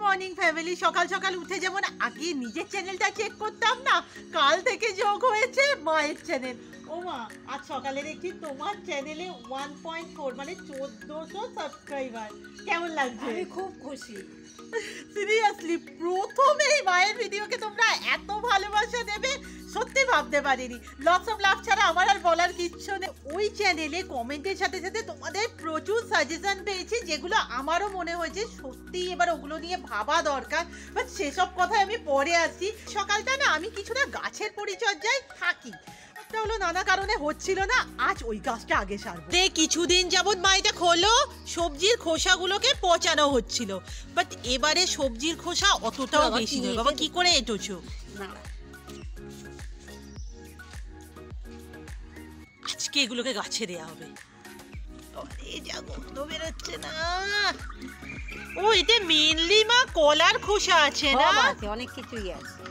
Morning family. সকাল সকাল উঠে যেমন আগে নিজের চ্যানেলটা চেক করতাম না, কাল থেকে যোগ হয়েছে মায়ের চ্যানেল। ও মা, আজ সকালে দেখছি তোমার চ্যানেলে 1.4 মানে 1400 সাবস্ক্রাইবার। কেমন লাগছে? আমি খুব খুশি। সিরিয়াসলি প্রথমেই মায়ের ভিডিওকে তোমরা এত ভালোবাসা দেবে সত্যি ভাবতে পারিনি। লটস অফ লাভ ছাড়া আমার আর বলার কিচ্ছু নেই। ওই চ্যানেলে কমেন্টের সাথে সাথে তোমাদের প্রচুর সাজেশন পেয়েছি, যেগুলো আমারও মনে হয়েছে সত্যি এবার ওগুলো নিয়ে ভাবা দরকার। বাট সেসব কথায় আমি পরে আসছি। সকালটা না আমি কিছুটা গাছের পরিচর্যায় থাকি, হলো নানা কারণে হচ্ছিল না। আজ ওই গাছটা আগে সারবো। কিছুদিন যাবত মাইটা খোলো সবজির খোসাগুলোকে পচানো হচ্ছিল, বাট এবারে সবজির খোসা অতটাও বেশি নয়। বাবা কি করে এঁটোছো? আজকে এগুলোকে গাছে দেয়া হবে। যা গন্ধ বেরোচ্ছে না। ও এতে মেনলি মা কলার খোসা আছে না? অনেক কিছুই আছে।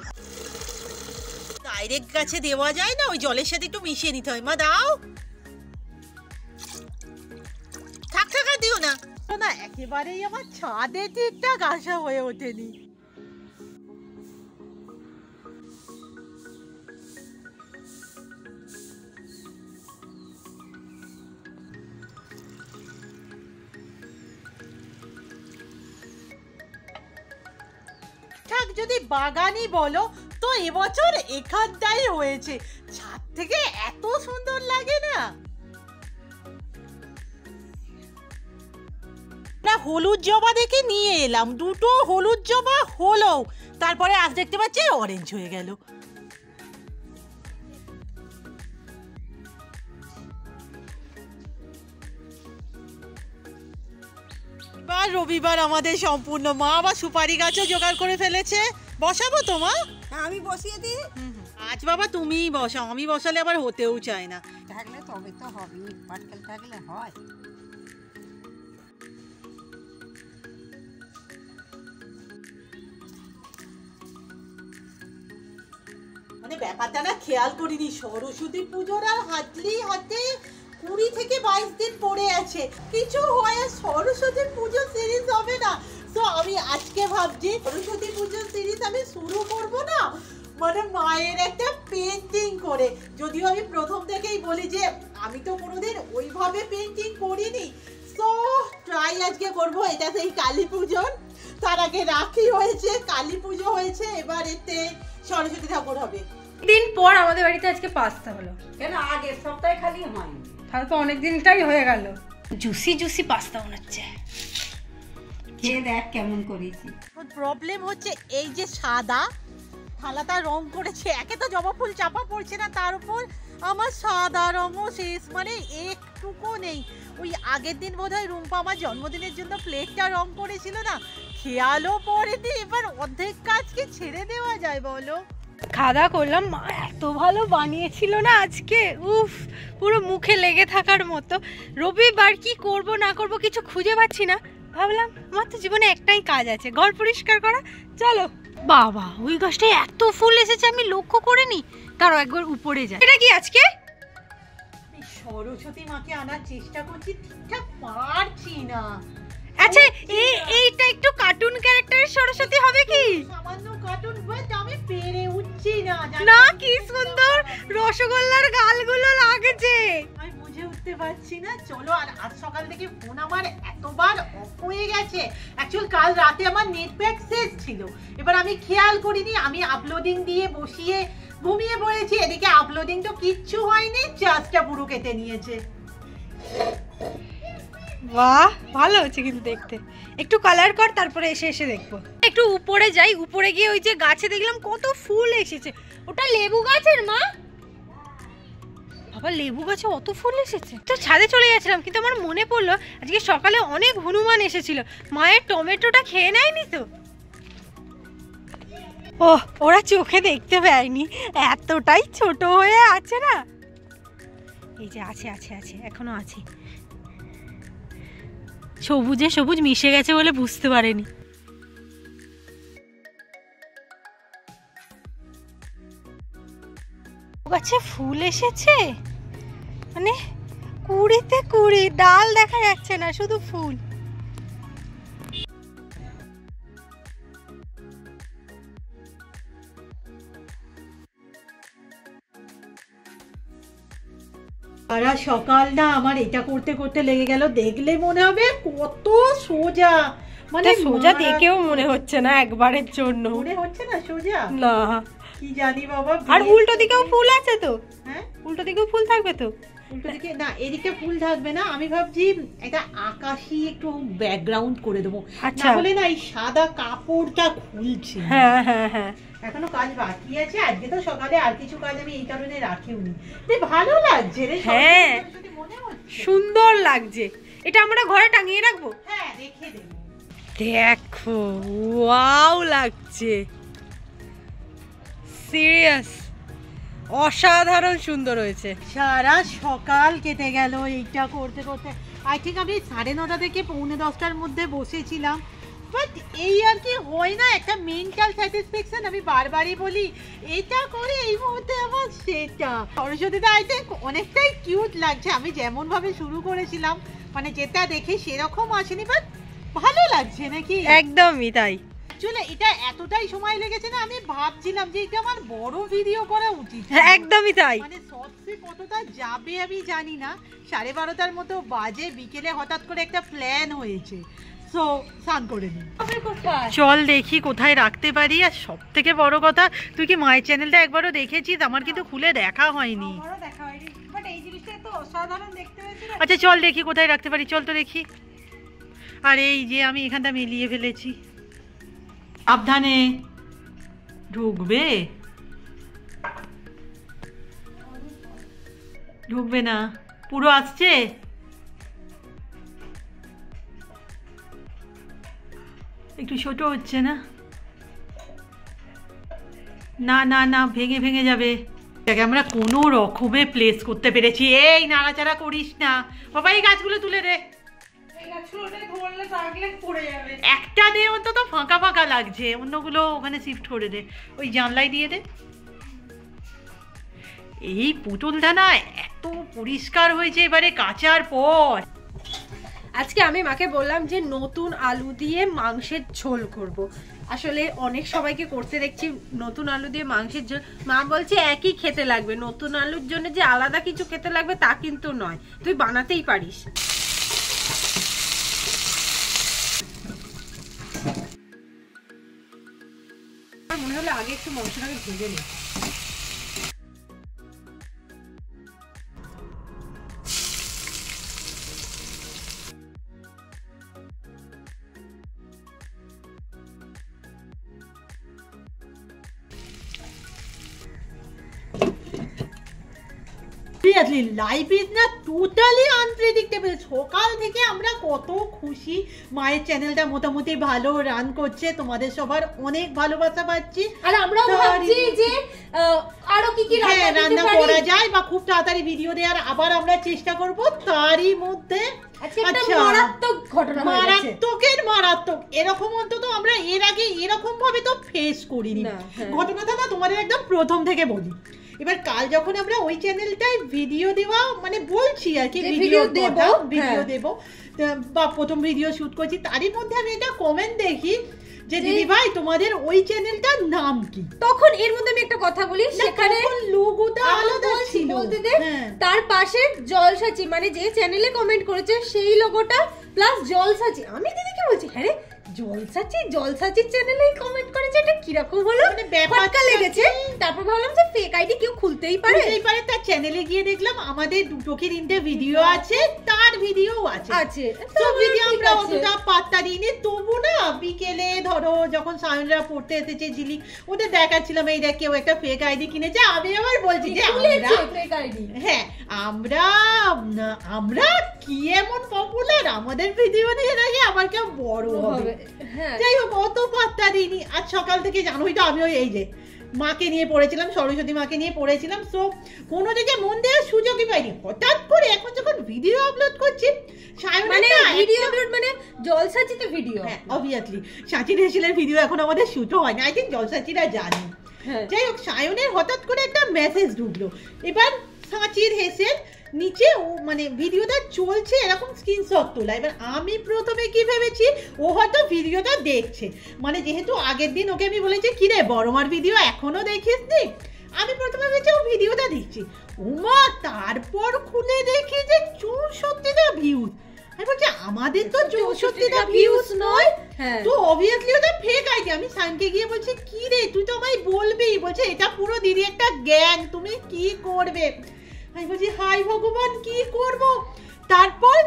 ডাইরেক্ট গাছে দেওয়া যায় না, ওই জলের সাথে একটু মিশিয়ে নিতে হয়। মা দাও। থাক থাক আর দিও না। না একেবারেই আমার ছাদে ঠিকঠাক আসা হয়ে ওঠেনি। যদি বাগানই বলো তো এবছর এখানটাই হয়েছে। ছাদ থেকে এত সুন্দর লাগে না। হলুদ জবা দেখে নিয়ে এলাম, দুটো হলুদ জবা হলো, তারপরে আজ দেখতে পাচ্ছি অরেঞ্জ হয়ে গেল। রবিবার আমাদের সম্পূর্ণ। মা আবার সুপারি গাছও জোগাড় করে ফেলেছে। বসাবো তো মা? আমি বসিয়ে দিই। আজ বাবা তুমিই বসাও, আমি বসালে আবার হতেও চায় না। থাকলে তবে তো হবে, পাটকেল থাকলে হয়। মানে ব্যাপারটা না খেয়াল করিনি, সরস্বতী পুজোর আর হাতে 20 থেকে 22 দিন পড়ে আছে। কিছু হয় সরস্বতী পুজো সিরিজ হবে না। তো আমি আজকে ভাবছি সরস্বতী পুজোর সিরিজ আমি শুরু করব না, মানে মায়ের একটা পেন্টিং করে। যদিও আমি প্রথম থেকেই বলি যে আমি তো কোনোদিন ওইভাবে পেন্টিং করিনি, তো ট্রাই আজকে করবো। এটা সেই কালী পুজোর, তার আগে রাখি হয়েছে, কালী পুজো হয়েছে, এবার এতে সরস্বতী ঠাকুর হবে। দিন পর আমাদের বাড়িতে আজকে পাস্তা হলো। কেন আগের সপ্তাহে খালি হয়নি? তাহলে তো অনেক দিনটাই হয়ে গেল। জুসি জুসি পাস্তা বানাচ্ছে, খেয়ে দেখ কেমন করেছি। প্রবলেম হচ্ছে এই যে সাদা থালাটা রং করেছে, একে তো জবা ফুল চাপা পড়ছে না, তার উপর আমার সাদা রঙও শেষ, মানে একটুকু নেই। ওই আগের দিন বোধহয় রুম্পা আমার জন্মদিনের জন্য প্লেটটা রং করেছিল না, খেয়ালও পড়েনি। এবার অর্ধেক কাজকে ছেড়ে দেওয়া যায় বলো? খাওয়া করলাম, মা এত ভালো বানিয়েছিল না আজকে, উফ পুরো মুখে লেগে থাকার মতো। রবিবার কি করব না করব কিছু খুঁজে পাচ্ছি না, ভাবলাম আমার তো জীবনে একটাই কাজ আছে, ঘর পরিষ্কার করা। চলো। বাবা ওই গাছটায় এত ফুল এসেছে আমি লক্ষ্য করিনি, তারও একবার উপরে যায়। এটা কি আজকে? সরস্বতী মাকে আনার চেষ্টা করছি, ঠিকঠাক পারছি না। আচ্ছা এইটা একটু কার্টুন ক্যারেক্টারের সরস্বতী হবে কি? সামান্য কার্টুন, বাট আমি পেরে উঠছি না। না কি সুন্দর রসগোল্লার গালগুলো লাগছে, আমি বুঝে উঠতে পারছি না। চলো। আর আজ সকাল থেকে ফোন আমার এতবার অফ হয়ে গেছে। অ্যাকচুয়াল কাল রাতে আমার নেট প্যাক শেষ ছিল, এবার আমি খেয়াল করিনি, আমি আপলোডিং দিয়ে বসিয়ে ঘুমিয়ে পড়েছি। এদিকে আপলোডিং তো কিচ্ছু হয়নি, চার্জটা পুরো কেটে নিয়েছে। বাহ ভালো হচ্ছে কিন্তু দেখতে। একটু কালার কর, তারপরে এসে দেখবো। একটু উপরে যাই, উপরে গিয়ে ওই যে গাছে দেখলাম কত ফুল এসেছে। ওটা লেবু গাছের মা? বাবা লেবু গাছে অত ফুল এসেছে। তো ছাদে চলে যাচ্ছিলাম, কিন্তু আমার মনে পড়লো আজকে সকালে অনেক হনুমান এসেছিল, মায়ের টমেটোটা খেয়ে নেয়নি তো? ও ওরা চোখে দেখতে পায়নি, এতটাই ছোট হয়ে আছে না। এই যে আছে আছে আছে, এখনো আছে। সবুজে সবুজ মিশে গেছে বলে বুঝতে পারেনি। গাছে ফুল এসেছে, মানে কুড়িতে কুড়ি, ডাল দেখা যাচ্ছে না, শুধু ফুল। সারা সকাল না আমার এটা করতে করতে লেগে গেল, দেখলে মনে হবে কত সোজা, মানে সোজা দেখেও মনে হচ্ছে না একবারের জন্য, মনে হচ্ছে না সোজা, না কি জানি বাবা। আর উল্টো দিকেও ফুল আছে তো? হ্যাঁ উল্টো দিকেও ফুল থাকবে তো? উল্টো দিকে না, এদিকে ফুল থাকবে না, আমি ভাবছি এটা আকাশি একটু ব্যাকগ্রাউন্ড করে দেবো, আচ্ছা তাহলে না এই সাদা কাপড়টা খুলছে। হ্যাঁ হ্যাঁ হ্যাঁ, এখনো কাজ বাকি আছে, আজকে তো সকালে আর কিছু কাজ আমি এই কারণে রাখিওনি। ভালো লাগছে রে, হ্যাঁ মনে হচ্ছে সুন্দর লাগছে। এটা আমরা ঘরে টাঙিয়ে রাখবো। হ্যাঁ রেখে দেবো। দেখো ওয়াও লাগছে, সিরিয়াস অসাধারণ সুন্দর হয়েছে। সারা সকাল কেটে গেল এইটা করতে করতে। আই থিঙ্ক আমি 9:30 থেকে 9:45-র মধ্যে বসেছিলাম, বাট এই আর কি হয় না একটা মেন্টাল স্যাটিসফ্যাকশন। আমি বারবারই বলি এটা করে এই মুহূর্তে আমার সেটা। সরস্বতীটা আই থিঙ্ক অনেকটাই কিউট লাগছে, আমি যেমন ভাবে শুরু করেছিলাম মানে যেটা দেখে সেরকম আসেনি, বাট ভালো লাগছে নাকি? একদমই তাই। অ্যাকচুয়ালি এটা এতটাই সময় লেগেছে না, আমি ভাবছিলাম যে এটা আমার বড় ভিডিও করা উচিত। একদমই তাই। মানে শর্টসে কতটা যাবে আমি জানি না, 12:30 মতো বাজে, বিকেলে হঠাৎ করে একটা প্ল্যান হয়েছে, সো স্নান করে নিই। চল দেখি কোথায় রাখতে পারি। আর সব থেকে বড় কথা, তুই কি মায়ের চ্যানেলটা একবারও দেখেছিস? আমার কিন্তু খুলে দেখা হয়নি। আচ্ছা চল দেখি কোথায় রাখতে পারি, চল তো দেখি। আর এই যে আমি এখানটা মিলিয়ে ফেলেছি, সাবধানে ঢুকবে, ঢুকবে না, পুরো আসছে। একটু ছোট হচ্ছে না? না না না, ভেঙে ভেঙে যাবে। এটাকে আমরা কোনো রকমে প্লেস করতে পেরেছি। এই নাড়াচাড়া করিস না বাবা, এই গাছগুলো তুলে দে, একটা দে অন্তত, ফাঁকা ফাঁকা লাগছে, অন্যগুলো ওখানে শিফট করে দে, ওই জানলাই দিয়ে দে। এই পুতুলটা না এত পরিষ্কার হয়েছে এবারে কাচার পর। আজকে আমি মাকে বললাম যে নতুন আলু দিয়ে মাংসের ঝোল করব। আসলে অনেক সবাইকে করতে দেখছি নতুন আলু দিয়ে মাংসের ঝোল, মা বলছে একই খেতে লাগবে, নতুন আলুর জন্য যে আলাদা কিছু খেতে লাগবে তা কিন্তু নয়, তুই বানাতেই পারিস। আমার মনে হলো আগে একটু মাংসটাকে ভেজে নিই। সিরিয়াসলি লাইফ ইজ না টোটালি আনপ্রেডিক্টেবল। সকাল থেকে আমরা কত খুশি, মায়ের চ্যানেলটা মোটামুটি ভালো রান করছে, তোমাদের সবার অনেক ভালোবাসা পাচ্ছি। আর আমরাও ভাবছি যে আরো কি কি রান্না করা যায় বা খুব তাড়াতাড়ি ভিডিও দেওয়ার আবার আমরা চেষ্টা করব। তারই মধ্যে মারাত্মকের মারাত্মক, এরকম অন্তত আমরা এর আগে এরকম ভাবে তো ফেস করিনি। ঘটনাটা না তোমাদের একদম প্রথম থেকে বলি। এবার কাল যখন আমরা ওই চ্যানেলটায় ভিডিও দেওয়া মানে বলছি আর কি, ভিডিও দেব বা প্রথম ভিডিও শুট করছি, তারই মধ্যে আমি একটা কমেন্ট দেখি যে দিদি ভাই তোমাদের ওই চ্যানেলটার নাম কি। তখন এর মধ্যে আমি একটা কথা বলি, সেখানে লোগোটা আলাদা ছিল, বলতে দে, তার পাশে জলসাচি মানে যে চ্যানেলে কমেন্ট করেছে সেই লোগোটা প্লাস জলসাচি। আমি দিদিকে বলছি হ্যাঁ রে জলসাচি চ্যানেলেই কমেন্ট করেছে, এটা কিরকম হলো, মানে ব্যাপারটা লেগেছে। তারপর ভাবলাম যে ফেক আইডি কেউ খুলতেই পারে, তার চ্যানেলে গিয়ে দেখলাম আমাদের 2 কি 3টে ভিডিও আছে, তার ভিডিও আছে তো ভিডিও আমরা অতটা পাত্তা দিইনি। তবু না বিকেলে ধরো যখন সায়নরা পড়তে এসেছে ঝিলিক, ওদের দেখাচ্ছিলাম এই দেখ কেউ একটা ফেক আইডি কিনেছে। আমি আবার বলছি যে হ্যাঁ আমরা কি এমন পপুলার, আমাদের ভিডিও নিয়ে নাকি আমার কেউ বড় হবে। যাই হোক অত পাত্তা দিইনি। আজ সকাল থেকে জানোই তো আমি ওই এই যে মাকে নিয়ে পড়েছিলাম, সরস্বতী মাকে নিয়ে পড়েছিলাম, সো কোনো দিকে মন দেওয়ার সুযোগই পাইনি। হঠাৎ করে এখন যখন ভিডিও আপলোড করছি, মানে ভিডিও আপলোড মানে জলসাচিতে ভিডিও, হ্যাঁ অবভিয়াসলি সাচির হেসেলের ভিডিও এখন আমাদের শুটও হয় না, আই থিঙ্ক জলসাচিরা জানে। যাই হোক সায়নের হঠাৎ করে একটা মেসেজ ঢুকলো, এবার সাচির হেসেল নিচে মানে ভিডিওটা চলছে এরকম স্ক্রিনশট তোলা। এবার আমি প্রথমে কি ভেবেছি ও হয়তো ভিডিওটা দেখছে, মানে যেহেতু আগের দিন ওকে আমি বলেছি কি রে বড়মার ভিডিও এখনো দেখিসনি, আমি প্রথমে ভেবেছি ও ভিডিওটা দেখছি, ওমা তারপর খুলে দেখি যে 64টা ভিউজ। আমি বলছি আমাদের তো 64টা ভিউজ নয়, তো অবভিয়াসলি ওটা ফেক আইডি। আমি সানকে গিয়ে বলছি কি রে তুই তো আমায় বলবি, বলছে এটা পুরো দিদি একটা গ্যাং, তুমি কি করবে। আমি বলছি হাই ভগবান কি করব। তারপর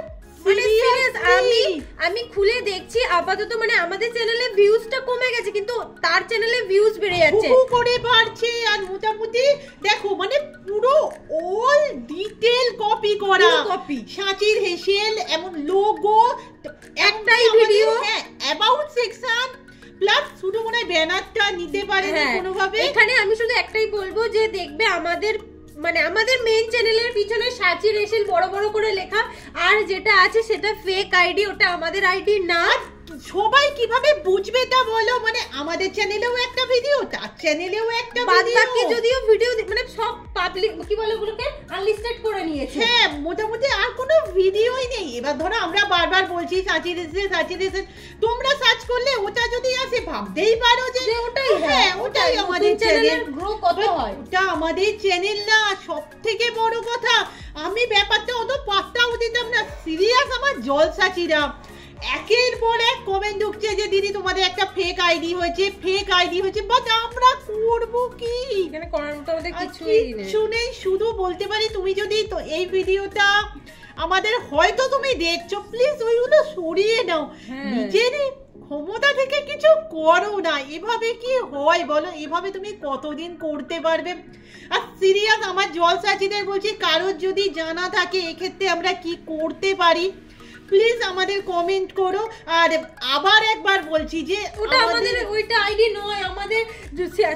আমি খুলে দেখছি আপাতত মানে আমাদের চ্যানেলে ভিউজটা কমে গেছে, কিন্তু তার চ্যানেলে ভিউজ বেড়ে যাচ্ছে করে বাড়ছে। আর মোটামুটি দেখো মানে পুরো অল ডিটেল কপি করা, কপি সাঁচির হেসেল এমন লোগো, একটাই ভিডিও, হ্যাঁ অ্যাবাউট সেকশন প্লাস শুধু মনে হয় ব্যানারটা নিতে পারে না কোনোভাবে। এখানে আমি শুধু একটাই বলবো যে দেখবে আমাদের মানে আমাদের মেইন চ্যানেলের পিছনে সাঁচির হেসেল বড় বড় করে লেখা, আর যেটা আছে সেটা ফেক আইডি, ওটা আমাদের আইডি না। সবাই কিভাবে বুঝবে তা বলো, মানে আমাদের চ্যানেলেও একটা ভিডিও, তার চ্যানেলেও একটা ভিডিও, বাকি যদিও ভিডিও মানে সব পাবলিক কি বলে ওগুলোকে আনলিস্টেড করে নিয়েছে। হ্যাঁ মোটামুটি আর কোনো ভিডিওই নেই। এবার ধরো আমরা বারবার বলছি সাঁচির হেসেল, তোমরা সার্চ করলে ওটা যদি আসে ভাবতেই পারো যে ওটাই, হ্যাঁ ওটাই আমাদের চ্যানেল। গ্রো কত হয়, ওটা আমাদের চ্যানেল না। সব থেকে বড় কথা আমি ব্যাপারটা অত পাত্তাও দিতাম না, সিরিয়াস আমার জলসাচিরা একের পর এক কমেন্ট ঢুকছে যে দিদি তোমাদের একটা ফেক আইডি হয়েছে, বাট আমরা করব কি, এখানে করার মতো আমাদের কিছু নেই। শুধু বলতে পারি তুমি যদি তো এই ভিডিওটা আমাদের হয়তো তুমি দেখছো, প্লিজ ওইগুলো সরিয়ে নাও, নিজের ক্ষমতা থেকে কিছু করো না। এভাবে কি হয় বলো, এভাবে তুমি কতদিন করতে পারবে। আর সিরিয়াস আমার জলসাচিদের বলছি, কারোর যদি জানা থাকে এক্ষেত্রে আমরা কি করতে পারি প্লিজ আমাদের কমেন্ট করো। আর আবার একবার বলছি যে ওটা আমাদের ওইটা আইডি নয়, আমাদের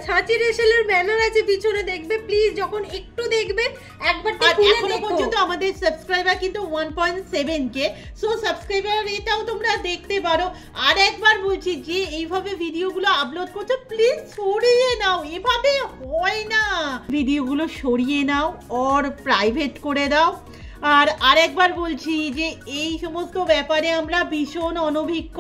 সাঁচির হেসেলের ব্যানার আছে পিছনে, দেখবে প্লিজ যখন একটু দেখবে একবার এখনো পর্যন্ত আমাদের সাবস্ক্রাইবার কিন্তু 1.7k, সো সাবস্ক্রাইবার এটাও তোমরা দেখতে পারো। আর একবার বলছি যে এইভাবে ভিডিওগুলো আপলোড করছো প্লিজ সরিয়ে নাও, এভাবে হয় না, ভিডিওগুলো সরিয়ে নাও ওর প্রাইভেট করে দাও। আর আরেকবার বলছি যে এই সমস্ত ব্যাপারে আমরা ভীষণ অনভিজ্ঞ,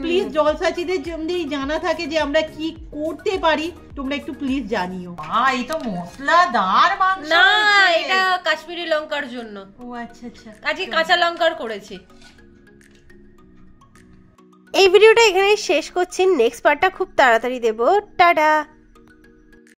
প্লিজ জলসাচিদের যদি জানা থাকে যে আমরা কি করতে পারি তোমরা একটু প্লিজ জানিও। এই তো মশলাদার মাংস না, এটা কাশ্মীরি লঙ্কার জন্য। ও আচ্ছা আচ্ছা, আজকে কাঁচা লঙ্কার করেছি। এই ভিডিওটা এখানেই শেষ করছি, নেক্সট পার্টটা খুব তাড়াতাড়ি দেবো। টাটা।